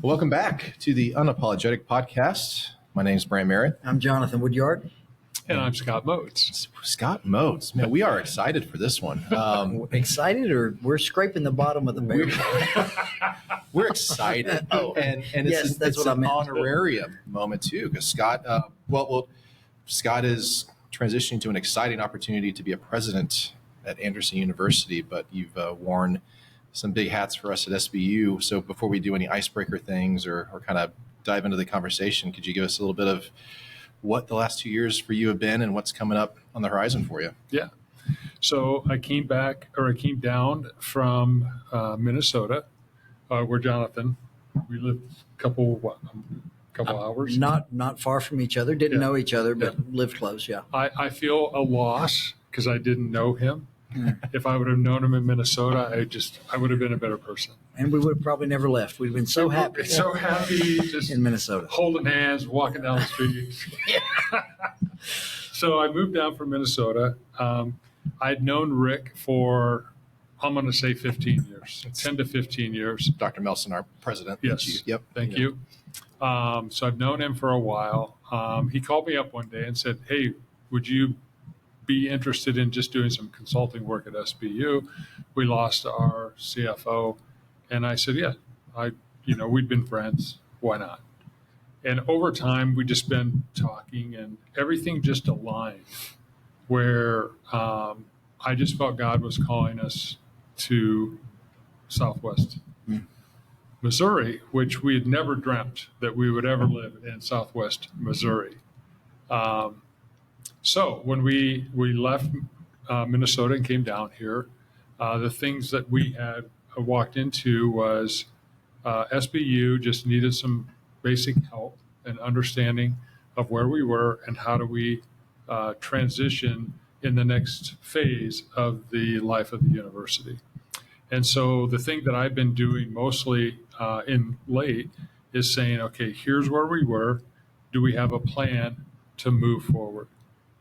Welcome back to the Unapologetic Podcast. My name is Brandt Merritt. I'm Jonathon, Woodyard. And I'm Scott Moats. Scott Moats. Man, we are excited for this one. Excited, or we're scraping the bottom of the barrel? We're excited. And Yes, that's what I an meant. honorarium moment, too, because Scott, Scott is transitioning to an exciting opportunity to be a president at Anderson University, but you've worn some big hats for us at SBU. So before we do any icebreaker things or kind of dive into the conversation, could you give us a little bit of what the last 2 years for you have been and what's coming up on the horizon for you? Yeah. So I came down from Minnesota, where Jonathon, we lived a couple hours. Not far from each other. Didn't know each other, but lived close. Yeah. I feel a loss because I didn't know him. If I would have known him in Minnesota, I would have been a better person. And we would have probably never left. We'd have been so happy. So happy just in Minnesota, holding hands, walking down the street. So I moved down from Minnesota. I'd known Rick for, I'm going to say 15 years, 10 to 15 years. Dr. Melson, our president. Yes. Yep. Thank you. So I've known him for a while. He called me up one day and said, "Hey, would you be interested in just doing some consulting work at SBU? We lost our CFO." And I said, "Yeah, we'd been friends. Why not?" And over time, we just been talking, and everything just aligned. Where I just felt God was calling us to Southwest Missouri, which we had never dreamt that we would ever live in Southwest Missouri. So when we left Minnesota and came down here, the things that we had walked into was SBU just needed some basic help and understanding of where we were and how do we transition in the next phase of the life of the university. And so the thing that I've been doing mostly in late is saying, okay, here's where we were. Do we have a plan to move forward?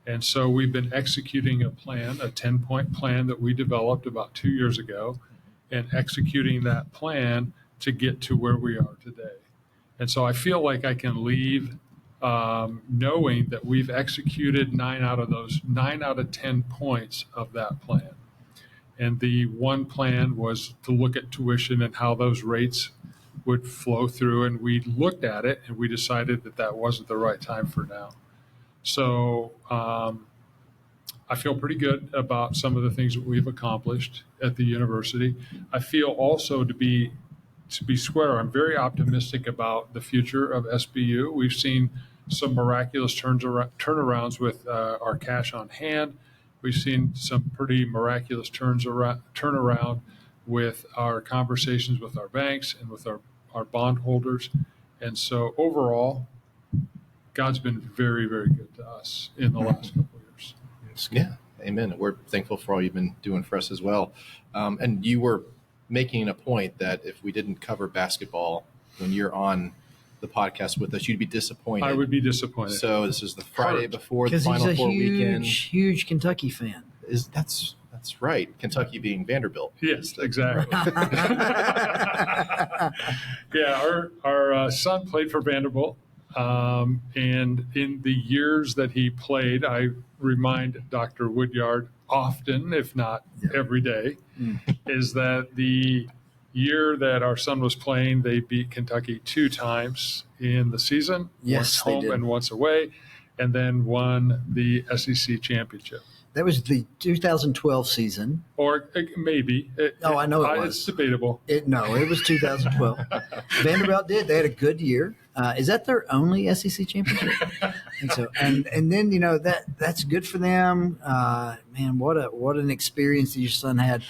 And so we've been executing a plan, a 10-point plan that we developed about 2 years ago, and executing that plan to get to where we are today. And so I feel like I can leave knowing that we've executed 9 out of 10 points of that plan. And the one plan was to look at tuition and how those rates would flow through. And we looked at it and we decided that that wasn't the right time for now. So I feel pretty good about some of the things that we've accomplished at the university. I feel also to be square, I'm very optimistic about the future of SBU. We've seen some miraculous turnarounds with our cash on hand. We've seen some pretty miraculous turnaround with our conversations with our banks and with our bondholders. And so overall, God's been very, very good to us in the last couple of years. Yeah, amen. We're thankful for all you've been doing for us as well. And you were making a point that if we didn't cover basketball when you're on the podcast with us, you'd be disappointed. I would be disappointed. So this is the Friday before the Final Four weekend. Because he's a huge Kentucky fan. That's right. Kentucky being Vanderbilt. Yes, exactly. Yeah, our son played for Vanderbilt. And in the years that he played, I remind Dr. Woodyard often, if not every day, is that the year that our son was playing, they beat Kentucky 2 times in the season, Yes, once home and once away, and then won the SEC championship. That was the 2012 season. Or maybe. I know it was. It's debatable. It was 2012. Vanderbilt did. They had a good year. Is that their only SEC championship? I think so. And then that's good for them. Man, what an experience that your son had.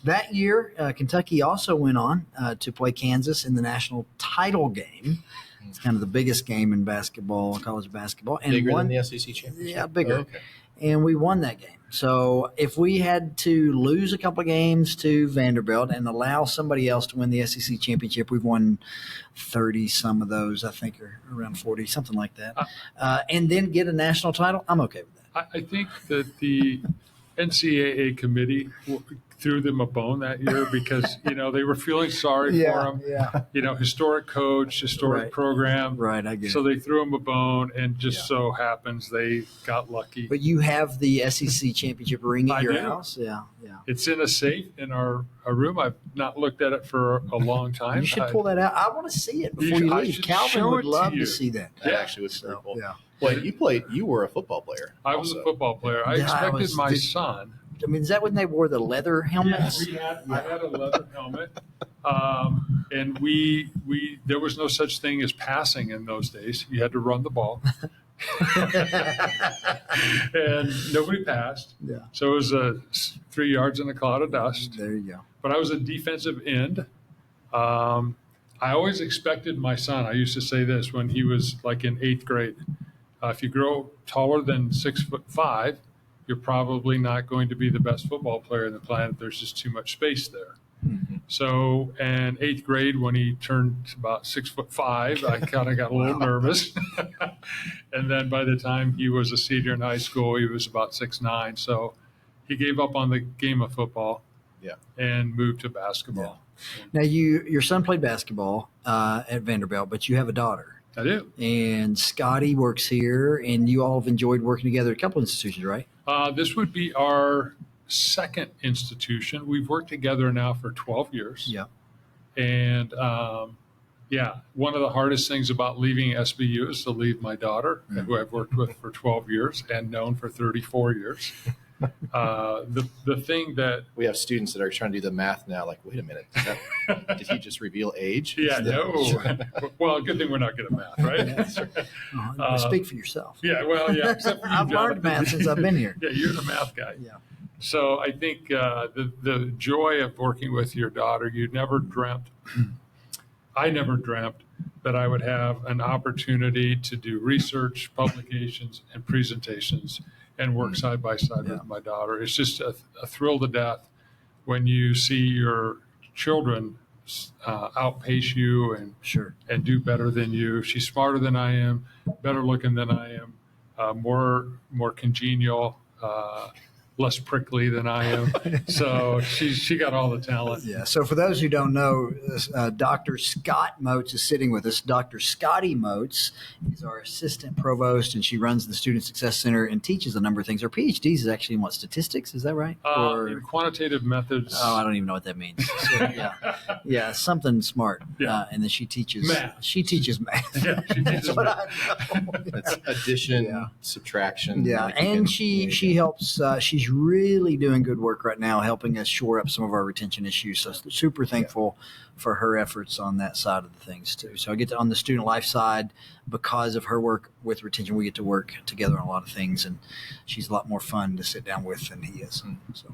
That year, Kentucky also went on to play Kansas in the national title game. It's kind of the biggest game in basketball, college basketball, and bigger than the SEC championship. Yeah, bigger. Oh, okay. And we won that game. So if we had to lose a couple of games to Vanderbilt and allow somebody else to win the SEC championship, we've won 30 some of those, I think, or around 40, something like that. And then get a national title, I'm okay with that. I think that NCAA committee threw them a bone that year because, they were feeling sorry for him. Yeah. Historic coach, historic Right. program. Right. I get So it. they threw him a bone, and just so happens they got lucky. But you have the SEC championship ring at I your do. house? Yeah. It's in a safe in our room. I've not looked at it for a long time. You should pull that out. I want to see it before you I leave. should Calvin show would it to love to you. see that. That actually was pretty So, cool. yeah. Well, you were a football player. I was a also. football player. I Yeah, expected my son. I mean, is that when they wore the leather helmets? I had a leather helmet, and we there was no such thing as passing in those days. You had to run the ball, and nobody passed. Yeah. So it was 3 yards in a cloud of dust. There you go. But I was a defensive end. I always expected my son. I used to say this when he was like in 8th grade. If you grow taller than 6'5", you're probably not going to be the best football player in the planet. There's just too much space there. Mm-hmm. So in 8th grade, when he turned about 6'5", I kind of got a little nervous. And then by the time he was a senior in high school, he was about 6'9". So he gave up on the game of football and moved to basketball. Now, your son played basketball at Vanderbilt, but you have a daughter. I do. And Scotty works here, and you all have enjoyed working together at a couple institutions, right? This would be our second institution. We've worked together now for 12 years. Yeah. And one of the hardest things about leaving SBU is to leave my daughter, who I've worked with for 12 years and known for 34 years. The thing that We have students that are trying to do the math now. Like, wait a minute, did he just reveal age? Well, good thing we're not good at math, right? Speak for yourself. Except for you, I've learned Jonathan. math since I've been here. Yeah, you're the math guy. Yeah. So I think the joy of working with your daughter, I never dreamt that I would have an opportunity to do research, publications, and presentations and work side by side with my daughter. It's just a thrill to death when you see your children outpace you and do better than you. She's smarter than I am, better looking than I am, more congenial, less prickly than I am. So she got all the talent. Yeah. So for those who don't know, Dr. Scott Moats is sitting with us. Dr. Scotty Moats is our assistant provost, and she runs the Student Success Center and teaches a number of things. Her PhD is actually in statistics? Is that right? In quantitative methods. Oh, I don't even know what that means. So, yeah, something smart. Yeah. And then she teaches math. She teaches math. Yeah, she teaches That's what math. I know. It's addition, subtraction. Yeah, like you and can- she helps. She's really doing good work right now, helping us shore up some of our retention issues. So super thankful for her efforts on that side of the things too. So I get to, on the student life side, because of her work with retention, we get to work together on a lot of things, and she's a lot more fun to sit down with than he is. So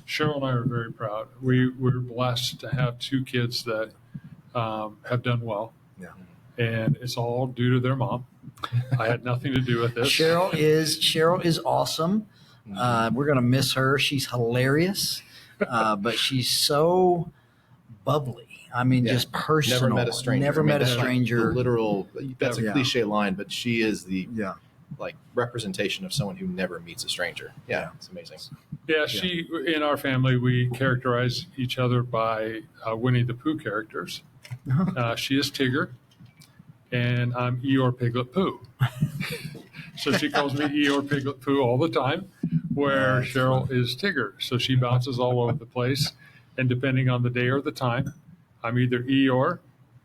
Cheryl and I are very proud. We're blessed to have 2 kids that have done well. Yeah. And it's all due to their mom. I had nothing to do with this. Cheryl is awesome. We're gonna miss her. She's hilarious, but she's so bubbly. I mean, just personal. Never met a stranger. Never met a stranger. The literal. That's a Yeah. cliche line, but she is the Yeah. representation of someone who never meets a stranger. Yeah, it's amazing. Yeah, she in our family we characterize each other by Winnie the Pooh characters. She is Tigger, and I'm Eeyore Piglet Pooh. So she calls me Eeyore Piglet Pooh all the time, where Cheryl is Tigger. So she bounces all over the place, and depending on the day or the time, I'm either Eeyore,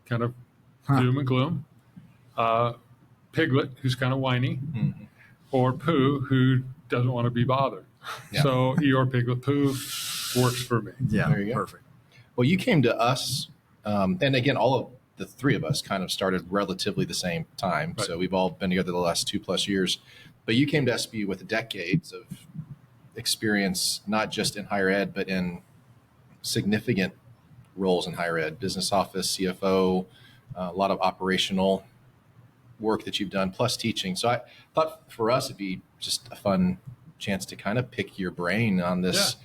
kind of doom and gloom, Piglet, who's kind of whiny, or Pooh, who doesn't want to be bothered. Yeah. So Eeyore Piglet Pooh works for me. Yeah, There you go. perfect. Well, you came to us, and again, all of the 3 of us kind of started relatively the same time. Right. So we've all been together the last 2+ years. But you came to SBU with decades of experience, not just in higher ed, but in significant roles in higher ed, business office, CFO, a lot of operational work that you've done, plus teaching. So I thought for us, it'd be just a fun chance to kind of pick your brain on this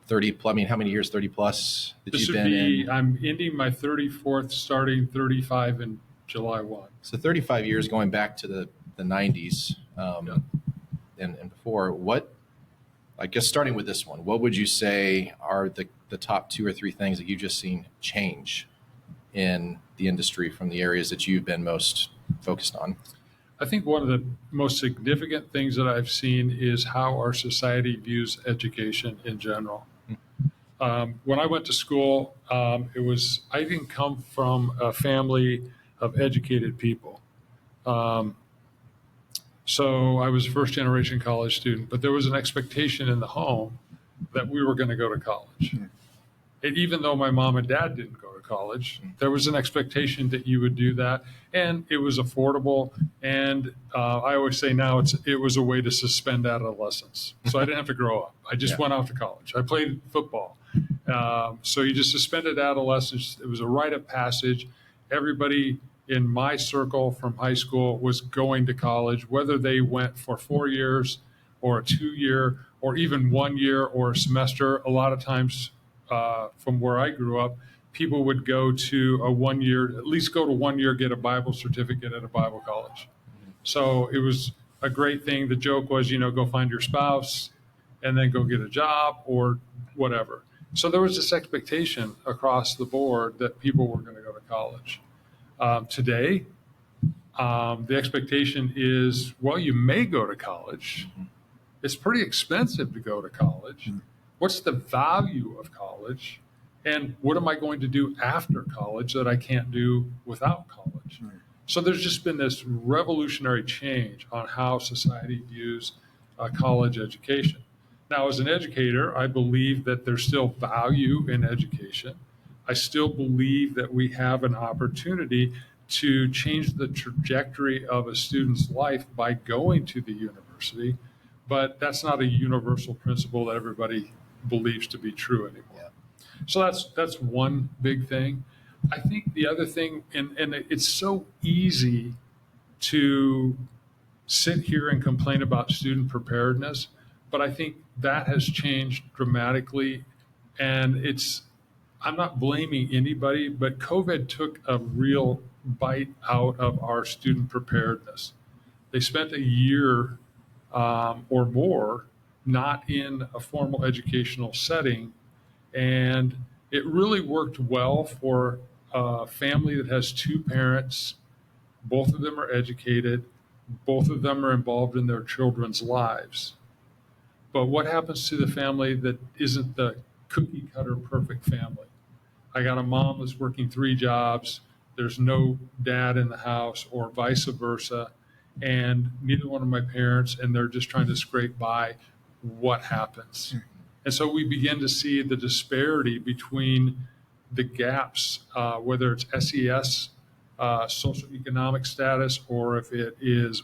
30, I mean, how many years, 30 plus that This you've would been be, in? I'm ending my 34th, starting 35 in July 1. So 35 years going back to the 90s and before. What I guess starting with this one, what would you say are the top 2 or 3 things that you've just seen change in the industry from the areas that you've been most focused on? I think one of the most significant things that I've seen is how our society views education in general. When I went to school, I didn't come from a family of educated people. So I was a first generation college student, but there was an expectation in the home that we were going to go to college. And even though my mom and dad didn't go to college, there was an expectation that you would do that. And it was affordable. And I always say now it was a way to suspend adolescence. So I didn't have to grow up. I just went off to college. I played football. So you just suspended adolescence. It was a rite of passage. Everybody in my circle from high school was going to college, whether they went for 4 years or a 2-year or even 1 year or a semester. A lot of times from where I grew up, people would go to a 1 year, at least go to 1 year, get a Bible certificate at a Bible college. So it was a great thing. The joke was, go find your spouse and then go get a job or whatever. So there was this expectation across the board that people were going to go to college. Today, the expectation is, well, you may go to college. It's pretty expensive to go to college. What's the value of college? And what am I going to do after college that I can't do without college? So there's just been this revolutionary change on how society views college education. Now, as an educator, I believe that there's still value in education. I still believe that we have an opportunity to change the trajectory of a student's life by going to the university, but that's not a universal principle that everybody believes to be true anymore. So that's one big thing. I think the other thing, and it's so easy to sit here and complain about student preparedness, but I think that has changed dramatically. And I'm not blaming anybody, but COVID took a real bite out of our student preparedness. They spent a year or more not in a formal educational setting, and it really worked well for a family that has 2 parents. Both of them are educated. Both of them are involved in their children's lives. But what happens to the family that isn't the cookie cutter perfect family? I got a mom that's working 3 jobs. There's no dad in the house, or vice versa, and neither one of my parents, and they're just trying to scrape by. What happens? And so we begin to see the disparity between the gaps, whether it's SES, socioeconomic status, or if it is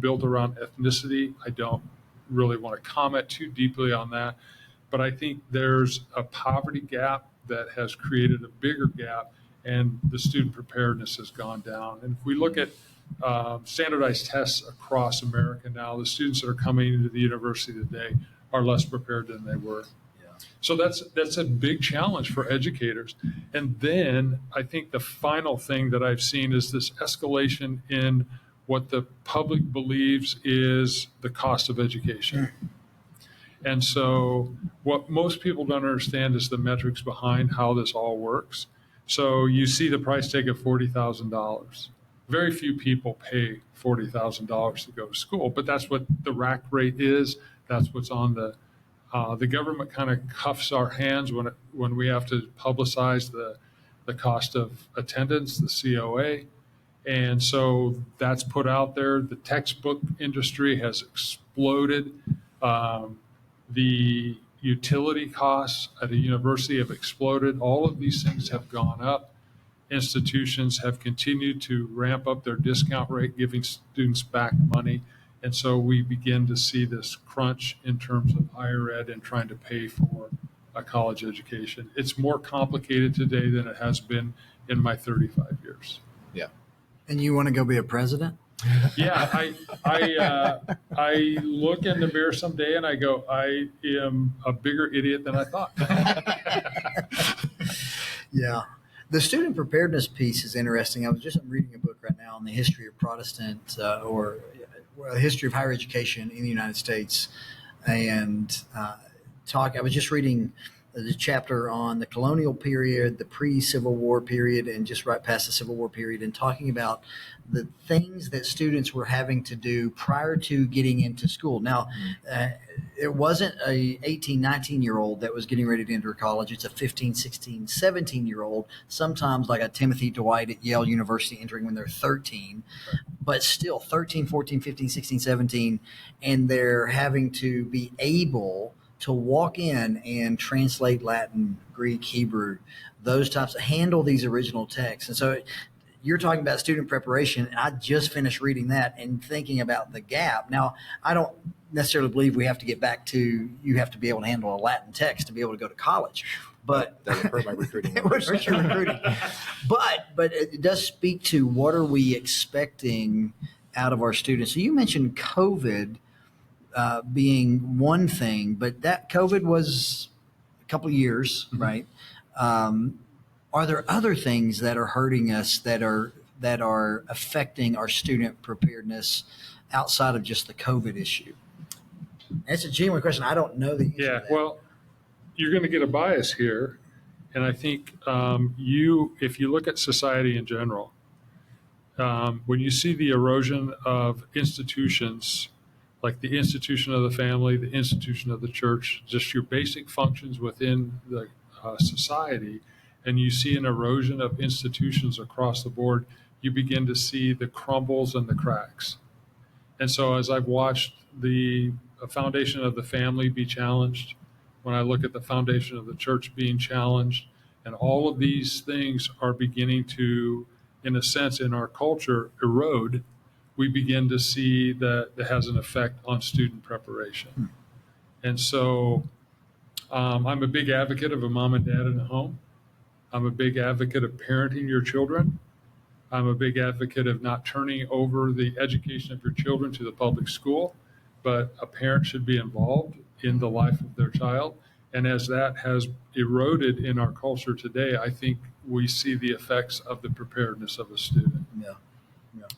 built around ethnicity. I don't really want to comment too deeply on that, but I think there's a poverty gap that has created a bigger gap, and the student preparedness has gone down. And if we look at standardized tests across America now, the students that are coming into the university today are less prepared than they were. So that's a big challenge for educators. And then I think the final thing that I've seen is this escalation in what the public believes is the cost of education. And so what most people don't understand is the metrics behind how this all works. So you see the price tag of $40,000. Very few people pay $40,000 to go to school, but that's what the rack rate is. That's what's on the government kind of cuffs our hands when we have to publicize the cost of attendance, the COA. And so that's put out there. The textbook industry has exploded. The utility costs at a university have exploded. All of these things have gone up. Institutions have continued to ramp up their discount rate, giving students back money. And so we begin to see this crunch in terms of higher ed and trying to pay for a college education. It's more complicated today than it has been in my 35 years. Yeah. And you want to go be a president? Yeah, I look in the mirror someday and I go, I am a bigger idiot than I thought. Yeah. The student preparedness piece is interesting. I'm reading a book right now on the history of Protestant or a history of higher education in the United States. and I was just reading the chapter on the colonial period, the pre-Civil War period, and just right past the Civil War period, and talking about the things that students were having to do prior to getting into school. Now, it wasn't a 18, 19-year-old that was getting ready to enter college. It's a 15, 16, 17-year-old, sometimes like a Timothy Dwight at Yale University entering when they're 13, but still 13, 14, 15, 16, 17, and they're having to be able to walk in and translate Latin, Greek, Hebrew, those types, handle these original texts. And so you're talking about student preparation, and I just finished reading that and thinking about the gap. Now, I don't necessarily believe we have to get back to you have to be able to handle a Latin text to be able to go to college. But that would hurt my recruiting. it would hurt your recruiting. But it does speak to what are we expecting out of our students. So you mentioned COVID being one thing, but that COVID was a couple of years, right? Are there other things that are hurting us that are affecting our student preparedness outside of just the COVID issue? That's a genuine question. I don't know the answer to that. Well, you're going to get a bias here, and I think if you look at society in general, when you see the erosion of institutions, like the institution of the family, the institution of the church, just your basic functions within the society, and you see an erosion of institutions across the board, you begin to see the crumbles and the cracks. And so as I've watched the foundation of the family be challenged, when I look at the foundation of the church being challenged, and all of these things are beginning to, in a sense, in our culture, erode, we begin to see that it has an effect on student preparation. And so I'm a big advocate of a mom and dad in the home. I'm a big advocate of parenting your children. I'm a big advocate of not turning over the education of your children to the public school, but a parent should be involved in the life of their child. And as that has eroded in our culture today, I think we see the effects of the preparedness of a student. Yeah.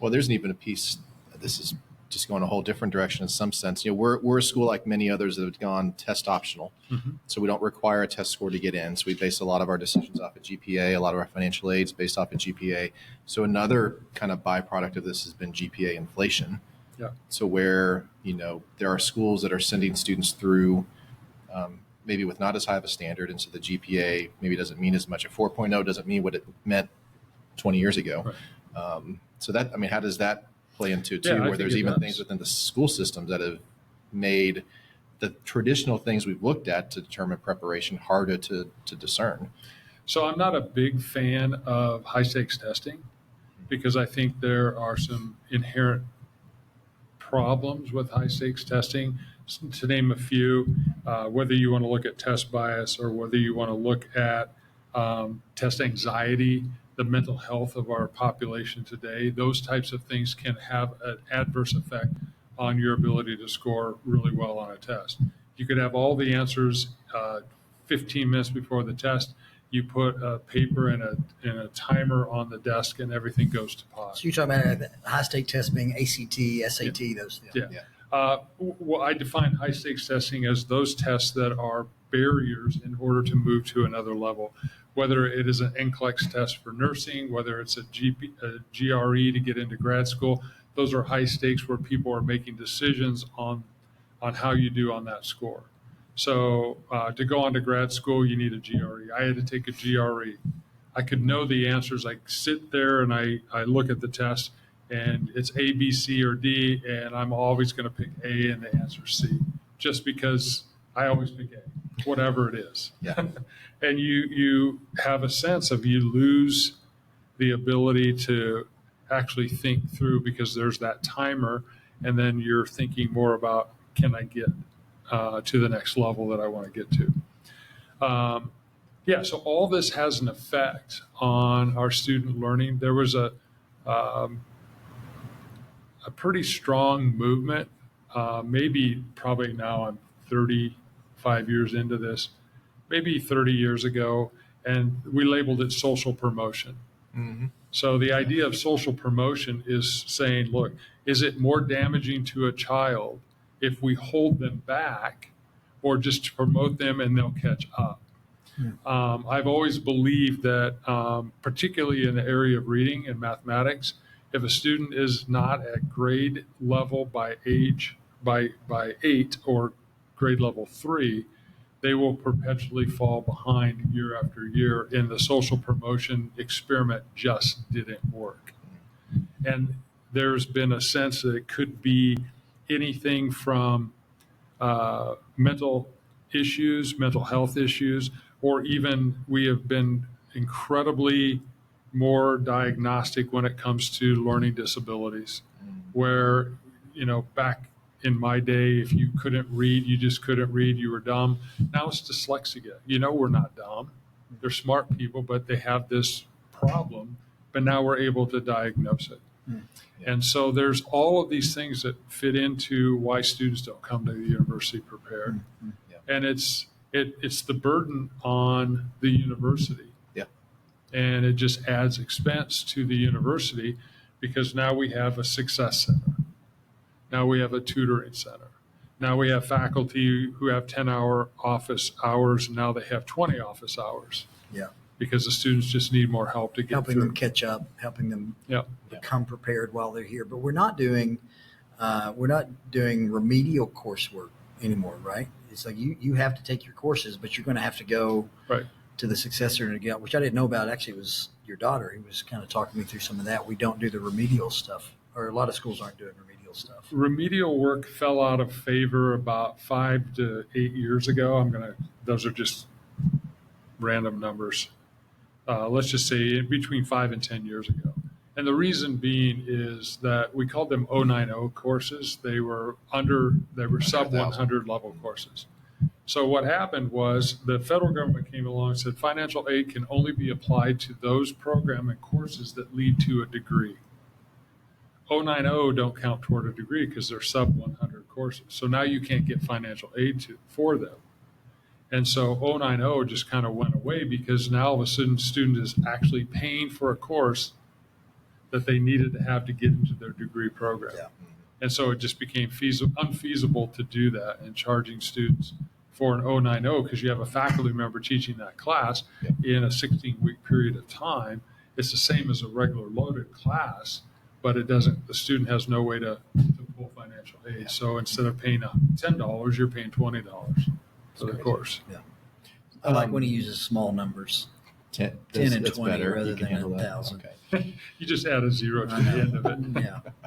Well, there's even a piece, this is just going a whole different direction in some sense. We're a school like many others that have gone test optional. So we don't require a test score to get in. So we base a lot of our decisions off of GPA, a lot of our financial aids based off of GPA. So another kind of byproduct of this has been GPA inflation. Yeah. So where, there are schools that are sending students through maybe with not as high of a standard. And so the GPA maybe doesn't mean as much. A 4.0 doesn't mean what it meant 20 years ago. Right. So that, how does that play into too, Yeah, I where think there's it even does. things within the school systems that have made the traditional things we've looked at to determine preparation harder to discern? So I'm not a big fan of high stakes testing because I think there are some inherent problems with high stakes testing. To name a few, whether you want to look at test bias or whether you want to look at test anxiety, the mental health of our population today, those types of things can have an adverse effect on your ability to score really well on a test. You could have all the answers 15 minutes before the test. You put a paper and a timer on the desk, and everything goes to pot. So you're talking about high stake tests being ACT, SAT, those things. Yeah. Well, I define high stakes testing as those tests that are barriers in order to move to another level, whether it is an NCLEX test for nursing, whether it's a GRE to get into grad school. Those are high stakes where people are making decisions on how you do on that score. So to go on to grad school, you need a GRE. I had to take a GRE. I could know the answers. I sit there and I look at the test, and it's A, B, C, or D, and I'm always going to pick A and the answer C, just because I always pick A, whatever it is. Yeah. And you have a sense of you lose the ability to actually think through because there's that timer, and then you're thinking more about, can I get to the next level that I want to get to? So all this has an effect on our student learning. There was a pretty strong movement, probably now I'm 35 years into this, maybe 30 years ago, and we labeled it social promotion. Mm-hmm. So the idea of social promotion is saying, look, is it more damaging to a child if we hold them back or just to promote them and they'll catch up. I've always believed that, particularly in the area of reading and mathematics, if a student is not at grade level by 8 or grade level 3, they will perpetually fall behind year after year, and the social promotion experiment just didn't work. And there's been a sense that it could be anything from mental issues, mental health issues, or even we have been incredibly more diagnostic when it comes to learning disabilities, where, back in my day, if you couldn't read, you just couldn't read, you were dumb. Now it's dyslexia. We're not dumb. They're smart people, but they have this problem, but now we're able to diagnose it. And so there's all of these things that fit into why students don't come to the university prepared. And it's the burden on the university. And it just adds expense to the university, because now we have a success center. Now we have a tutoring center. Now we have faculty who have 10-hour office hours, and now they have 20 office hours. Because the students just need more help to get helping through. them catch up, helping them become prepared while they're here. But we're not doing remedial coursework anymore, right? It's like you have to take your courses, but you're going to have to go to the success center to get, which I didn't know about. Actually, it was your daughter who was kind of talking me through some of that. We don't do the remedial stuff, or a lot of schools aren't doing remedial stuff. Remedial work fell out of favor about 5 to 8 years ago. Those are just random numbers. Let's just say between 5 and 10 years ago. And the reason being is that we called them 090 courses. They were sub 100 level courses. So what happened was the federal government came along and said financial aid can only be applied to those program and courses that lead to a degree. 090 don't count toward a degree because they're sub 100 courses. So now you can't get financial aid for them. And so 090 just kind of went away, because now all of a sudden student is actually paying for a course that they needed to have to get into their degree program. And so it just became unfeasible to do that, and charging students for an 090, because you have a faculty member teaching that class in a 16-week period of time. It's the same as a regular loaded class, but the student has no way to pull financial aid. So instead of paying $10, you're paying $20 for the course. I like when he uses small numbers, 10 and 20 better. rather You can than handle that. 1,000. Okay. You just add a zero to the end of it.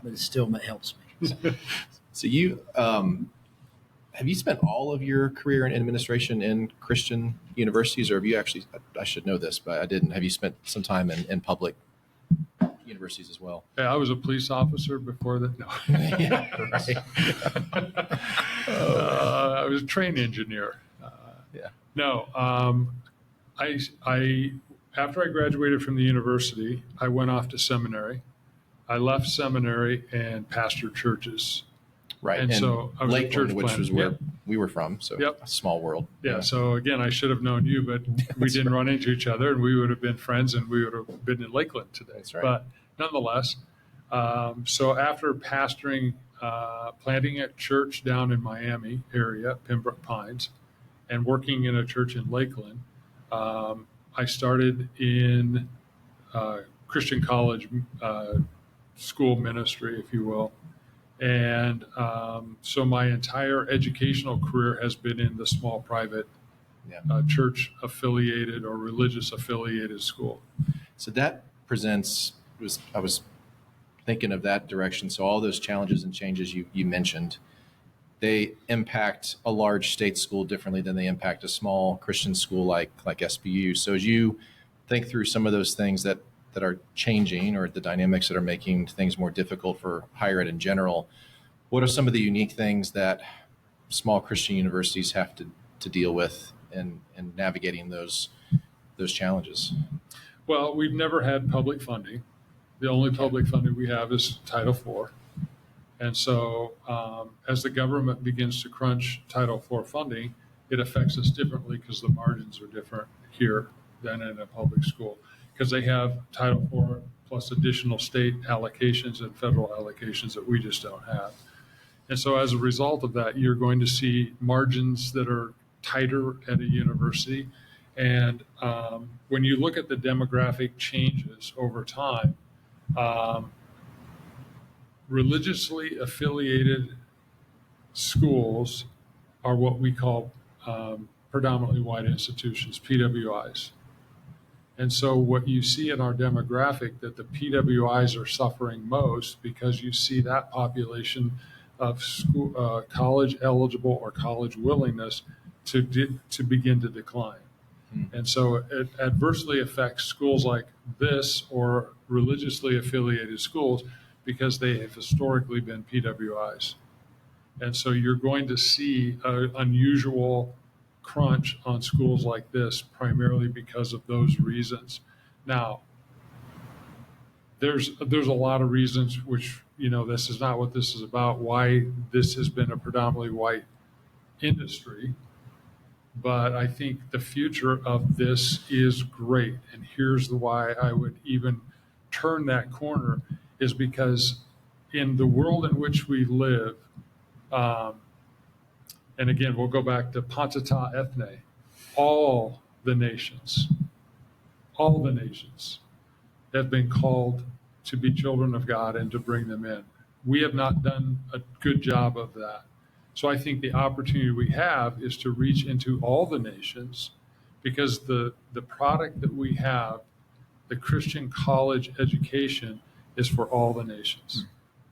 But it still helps me. So you have you spent all of your career in administration in Christian universities, or have you actually? I should know this, but I didn't. Have you spent some time in public universities as well? Yeah, I was a police officer before that. No. I was a train engineer. No. I after I graduated from the university, I went off to seminary. I left seminary and pastored churches. Right. And so I was a church Lakeland, which planter. was where we were from. So a small world. Yeah. So again, I should have known you, but we didn't run into each other, and we would have been friends, and we would have been in Lakeland today. That's right. But nonetheless, so after pastoring, planting a church down in Miami area, Pembroke Pines, and working in a church in Lakeland, I started in Christian college school ministry, if you will. And so my entire educational career has been in the small private church affiliated or religious affiliated school. So that I was thinking of that direction. So all those challenges and changes you mentioned, they impact a large state school differently than they impact a small Christian school like SBU. So as you think through some of those things that are changing, or the dynamics that are making things more difficult for higher ed in general, what are some of the unique things that small Christian universities have to deal with in navigating those challenges? Well, we've never had public funding. The only public funding we have is Title IV. And so as the government begins to crunch Title IV funding, it affects us differently, because the margins are different here than in a public school, because they have Title IV plus additional state allocations and federal allocations that we just don't have. And so as a result of that, you're going to see margins that are tighter at a university. And when you look at the demographic changes over time, religiously affiliated schools are what we call predominantly white institutions, PWIs. And so what you see in our demographic, that the PWIs are suffering most, because you see that population of school, college eligible or college willingness to begin to decline. And so it adversely affects schools like this or religiously affiliated schools because they have historically been PWIs. And so you're going to see an unusual crunch on schools like this, primarily because of those reasons. Now, there's a lot of reasons which, this is not what this is about, why this has been a predominantly white industry. But I think the future of this is great. And here's why I would even turn that corner, is because in the world in which we live, and again, we'll go back to Pantata Ethne, all the nations have been called to be children of God and to bring them in. We have not done a good job of that. So I think the opportunity we have is to reach into all the nations, because the product that we have, the Christian college education, is for all the nations.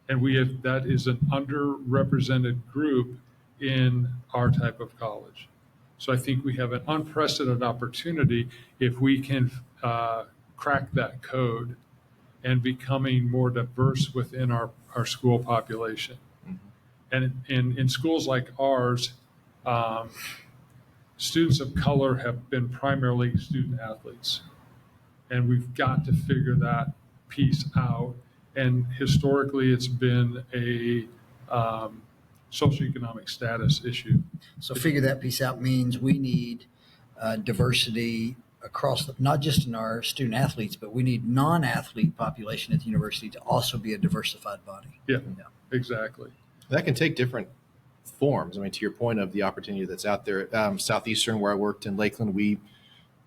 And that is an underrepresented group in our type of college. So I think we have an unprecedented opportunity if we can crack that code and becoming more diverse within our school population. And in schools like ours, students of color have been primarily student athletes. And we've got to figure that piece out. And historically, it's been a socioeconomic status issue. So figure that piece out means we need diversity across, not just in our student athletes, but we need non-athlete population at the university to also be a diversified body. Yeah. Exactly. That can take different forms. I mean, to your point of the opportunity that's out there, Southeastern, where I worked in Lakeland, we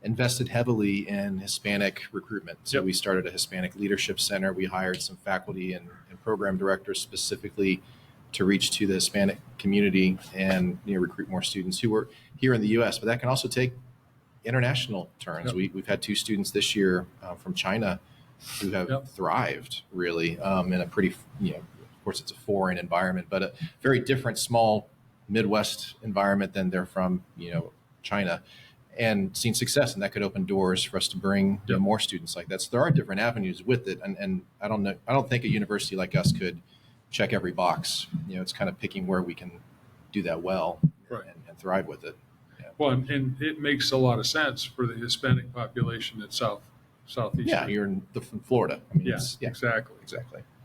invested heavily in Hispanic recruitment. So we started a Hispanic leadership center. We hired some faculty and program directors specifically to reach to the Hispanic community and recruit more students who were here in the U.S. But that can also take international turns. We've had 2 students this year from China who have thrived really in a pretty, of course it's a foreign environment, but a very different small Midwest environment than they're from, China, and seen success. And that could open doors for us to bring more students like that. So there are different avenues with it. And I don't think a university like us could check every box. It's kind of picking where we can do that well and thrive with it. Well, and it makes a lot of sense for the Hispanic population at Southeastern. Yeah, you're from Florida. I mean, exactly.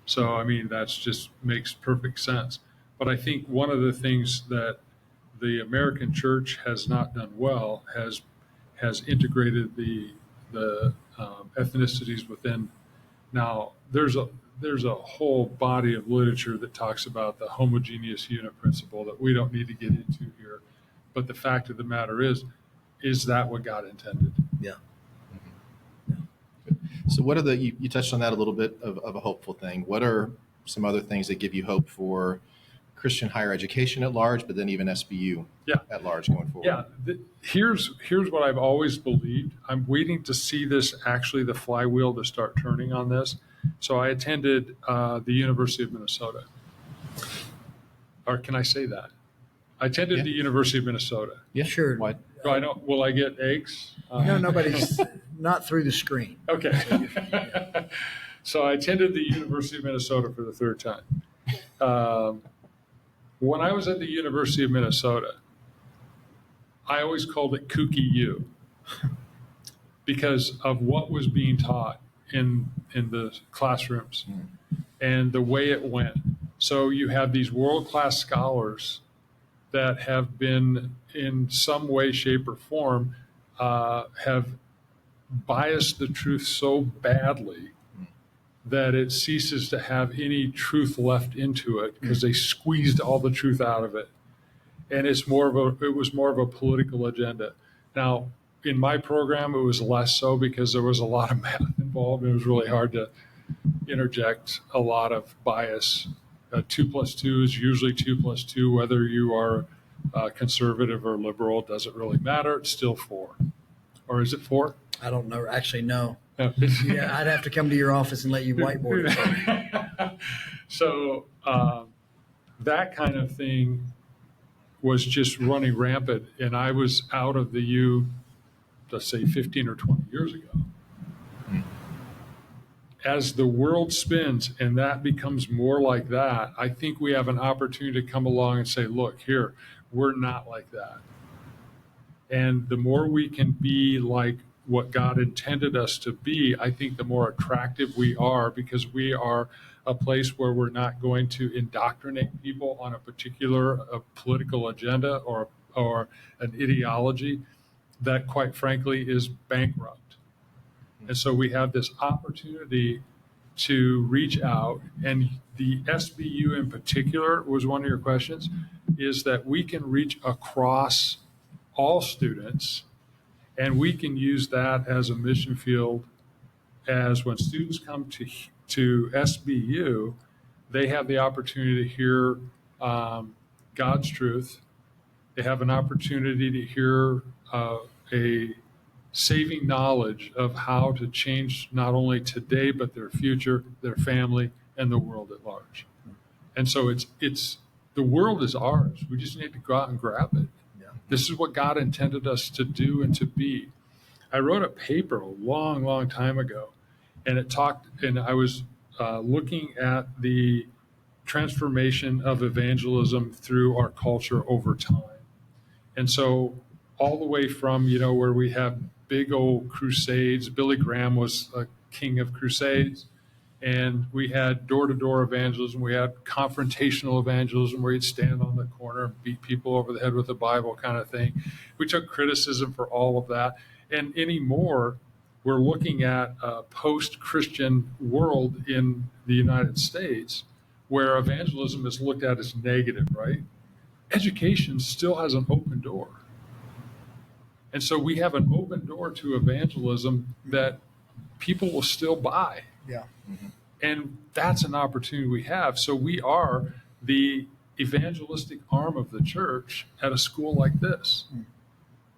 So, that's just makes perfect sense. But I think one of the things that the American church has not done well has integrated the ethnicities within. Now, there's a whole body of literature that talks about the homogeneous unit principle that we don't need to get into here. But the fact of the matter is that what God intended? Yeah. So what are you touched on that a little bit of a hopeful thing. What are some other things that give you hope for Christian higher education at large, but then even SBU at large going forward? Yeah, here's what I've always believed. I'm waiting to see this, actually the flywheel to start turning on this. So I attended the University of Minnesota. Or can I say that? I attended the University of Minnesota. Yeah, sure. Why? Will I get eggs? No, nobody's not through the screen. Okay. So I attended the University of Minnesota for the 3rd time. When I was at the University of Minnesota, I always called it kooky U because of what was being taught in the classrooms and the way it went. So you have these world-class scholars that have been in some way, shape, or form have biased the truth so badly that it ceases to have any truth left into it because they squeezed all the truth out of it. And it was more of a political agenda. Now, in my program, it was less so because there was a lot of math involved. It was really hard to interject a lot of bias. 2 plus 2 is usually 2 plus 2, whether you are conservative or liberal, doesn't really matter. It's still 4. Or is it 4? I don't know. Actually, no. No. Yeah, I'd have to come to your office and let you whiteboard it. So that kind of thing was just running rampant. And I was out of the U, let's say 15 or 20 years ago. As the world spins and that becomes more like that, I think we have an opportunity to come along and say, look, here, we're not like that. And the more we can be like what God intended us to be, I think the more attractive we are, because we are a place where we're not going to indoctrinate people on a particular political agenda or an ideology that, quite frankly, is bankrupt. And so we have this opportunity to reach out, and the SBU in particular was one of your questions, is that we can reach across all students, and we can use that as a mission field. As when students come to SBU, they have the opportunity to hear God's truth. They have an opportunity to hear a saving knowledge of how to change not only today, but their future, their family, and the world at large. And so it's the world is ours. We just need to go out and grab it. Yeah. This is what God intended us to do and to be. I wrote a paper a long, long time ago, and I was looking at the transformation of evangelism through our culture over time. And so all the way from, where we have big old crusades. Billy Graham was a king of crusades. And we had door-to-door evangelism. We had confrontational evangelism where you'd stand on the corner and beat people over the head with the Bible kind of thing. We took criticism for all of that. And anymore, we're looking at a post-Christian world in the United States where evangelism is looked at as negative, right? Education still has an open door. And so we have an open door to evangelism that people will still buy. Yeah. Mm-hmm. And that's an opportunity we have. So we are the evangelistic arm of the church at a school like this.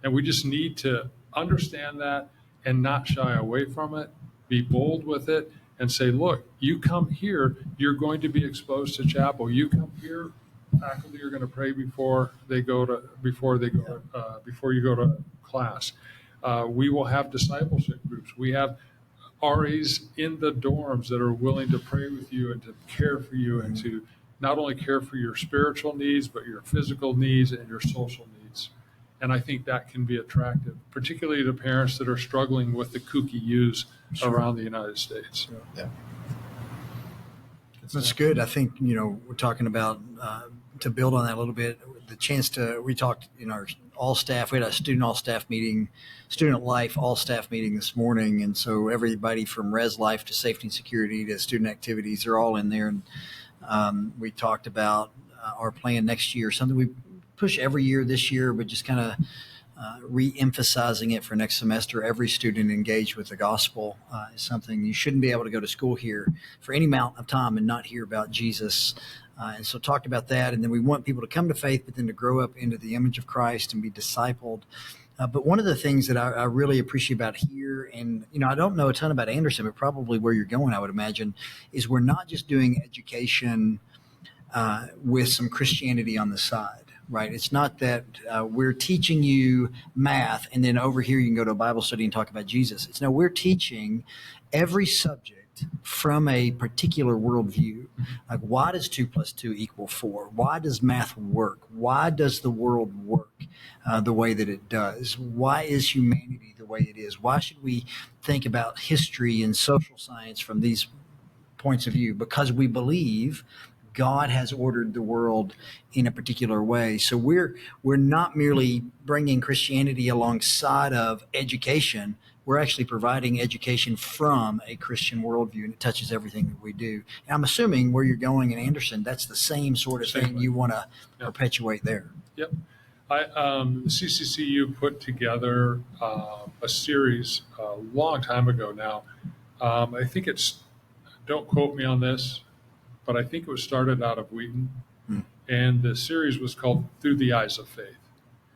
And we just need to understand that and not shy away from it, be bold with it, and say, look, you come here, you're going to be exposed to chapel. You come here, faculty are going to pray before you go to class. We will have discipleship groups. We have RAs in the dorms that are willing to pray with you and to care for you and to not only care for your spiritual needs, but your physical needs and your social needs. And I think that can be attractive, particularly to parents that are struggling with the kooky U's around the United States. Yeah. That's good. I think, we're talking about, to build on that a little bit, the chance we talked in our all staff, we had a student life all staff meeting this morning. And so everybody from res life to safety and security to student activities are all in there. And we talked about our plan next year, something we push every year this year, but just kind of re-emphasizing it for next semester. Every student engaged with the gospel is something. You shouldn't be able to go to school here for any amount of time and not hear about Jesus. And so talked about that. And then we want people to come to faith, but then to grow up into the image of Christ and be discipled. But one of the things that I really appreciate about here, and, I don't know a ton about Anderson, but probably where you're going, I would imagine, is we're not just doing education with some Christianity on the side. Right. It's not that we're teaching you math and then over here you can go to a Bible study and talk about Jesus. It's no, we're teaching every subject from a particular worldview. Like, why does 2 plus 2 equal 4? Why does math work? Why does the world work the way that it does? Why is humanity the way it is? Why should we think about history and social science from these points of view? Because we believe God has ordered the world in a particular way. So we're not merely bringing Christianity alongside of education, we're actually providing education from a Christian worldview, and it touches everything that we do. And I'm assuming where you're going in Anderson, that's the same sort of thing you want to perpetuate there. Yep. The CCCU put together a series a long time ago now. I think don't quote me on this, but I think it was started out of Wheaton. And the series was called Through the Eyes of Faith.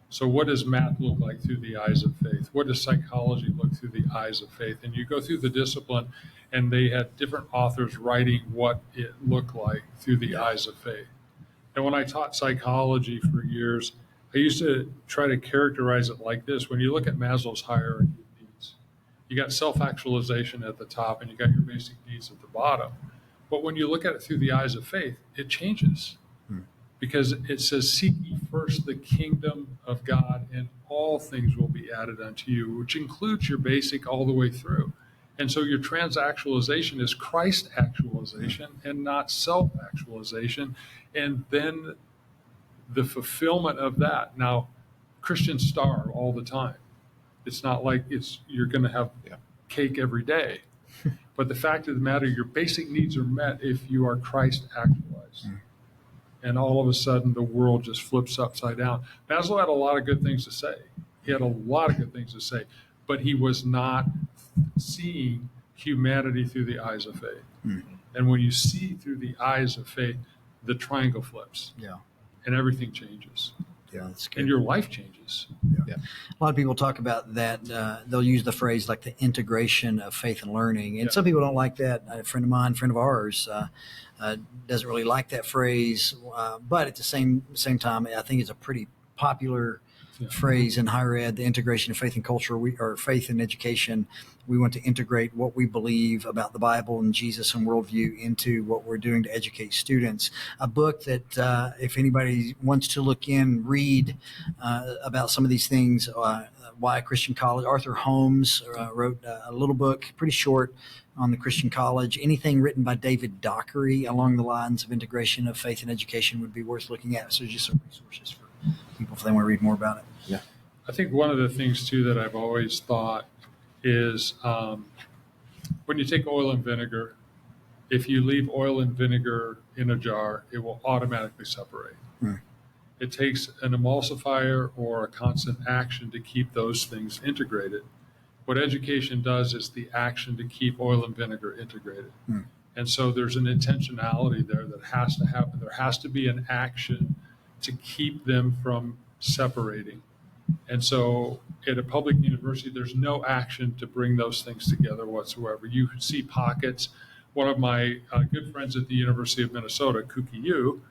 So what does math look like through the eyes of faith? What does psychology look through the eyes of faith? And you go through the discipline, and they had different authors writing what it looked like through the eyes of faith. And when I taught psychology for years, I used to try to characterize it like this. When you look at Maslow's hierarchy of needs, you got self-actualization at the top, and you got your basic needs at the bottom. But when you look at it through the eyes of faith, it changes. Because it says, seek ye first the kingdom of God, and all things will be added unto you, which includes your basic all the way through. And so your transactualization is Christ actualization and not self-actualization. And then the fulfillment of that. Now, Christians starve all the time. It's not like you're going to have cake every day. But the fact of the matter, your basic needs are met if you are Christ actualized. And all of a sudden, the world just flips upside down. Maslow had a lot of good things to say. He had a lot of good things to say, but he was not seeing humanity through the eyes of faith. And when you see through the eyes of faith, the triangle flips. And everything changes. That's good. And your life changes. A lot of people talk about that. They'll use the phrase like the integration of faith and learning. And some people don't like that. A friend of mine, friend of ours, doesn't really like that phrase. But at the same time, I think it's a pretty popular phrase in higher ed, the integration of faith and culture, or faith and education. We want to integrate what we believe about the Bible and Jesus and worldview into what we're doing to educate students. A book that if anybody wants to read about some of these things, Why a Christian College. Arthur Holmes wrote a little book, pretty short, on the Christian college. Anything written by David Dockery along the lines of integration of faith and education would be worth looking at. So just some resources for people if they want to read more about it. I think one of the things, too, that I've always thought is when you take oil and vinegar, if you leave oil and vinegar in a jar, it will automatically separate. It takes an emulsifier or a constant action to keep those things integrated. What education does is the action to keep oil and vinegar integrated. And so there's an intentionality there that has to happen. There has to be an action to keep them from separating. And so at a public university, there's no action to bring those things together whatsoever. You see pockets. One of my good friends at the University of Minnesota, Kookie Yu,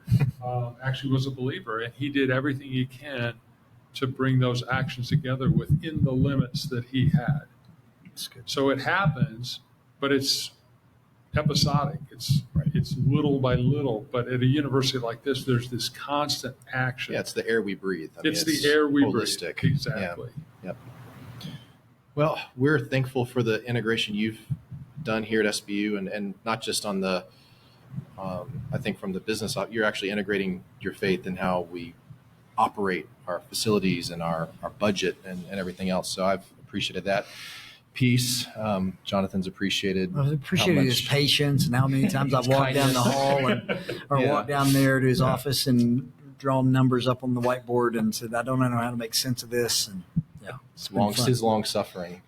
actually was a believer, and he did everything he can to bring those actions together within the limits that he had. So it happens, but it's episodic. It's little by little. But at a university like this, there's this constant action. It's the air we breathe. It's the air we holistic. breathe. Exactly. Well, we're thankful for the integration you've done here at SBU, and not just on the, I think from the business, you're actually integrating your faith in how we operate our facilities and our budget and everything else. So I've appreciated that piece. Jonathon's appreciated. I've appreciated his patience and how many times I've walked down the hall or walked down there to his office and drawn numbers up on the whiteboard and said, I don't know how to make sense of this. And his long suffering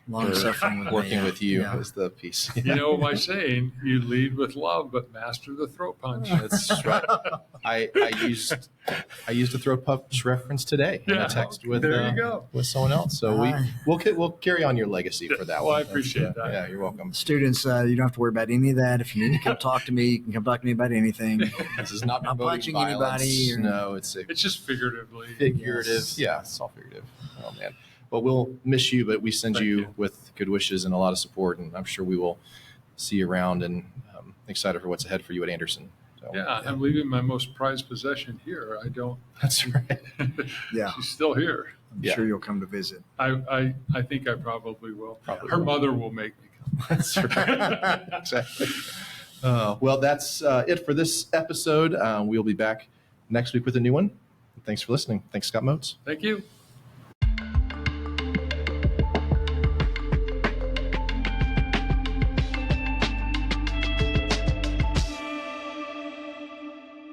working with you is the piece. You know my saying, you lead with love, but master the throat punch. That's right. I used a throat punch reference today in a text with someone else. So we'll carry on your legacy for that one. I appreciate that. Yeah, you're welcome. Students, you don't have to worry about any of that. If you need to come talk to me, you can come talk to me about anything. This is not punching violence. anybody. No, it's just figuratively. Figurative. Yes. Yeah, it's all figurative. Oh man. Well, we'll miss you, but we send you with good wishes and a lot of support, and I'm sure we will see you around, and excited for what's ahead for you at Anderson. So, I'm leaving my most prized possession here. I don't. That's right. She's still here. I'm sure you'll come to visit. I think I probably will. Her mother will make me come. That's right. Exactly. Well, that's it for this episode. We'll be back next week with a new one. Thanks for listening. Thanks, Scott Moats. Thank you.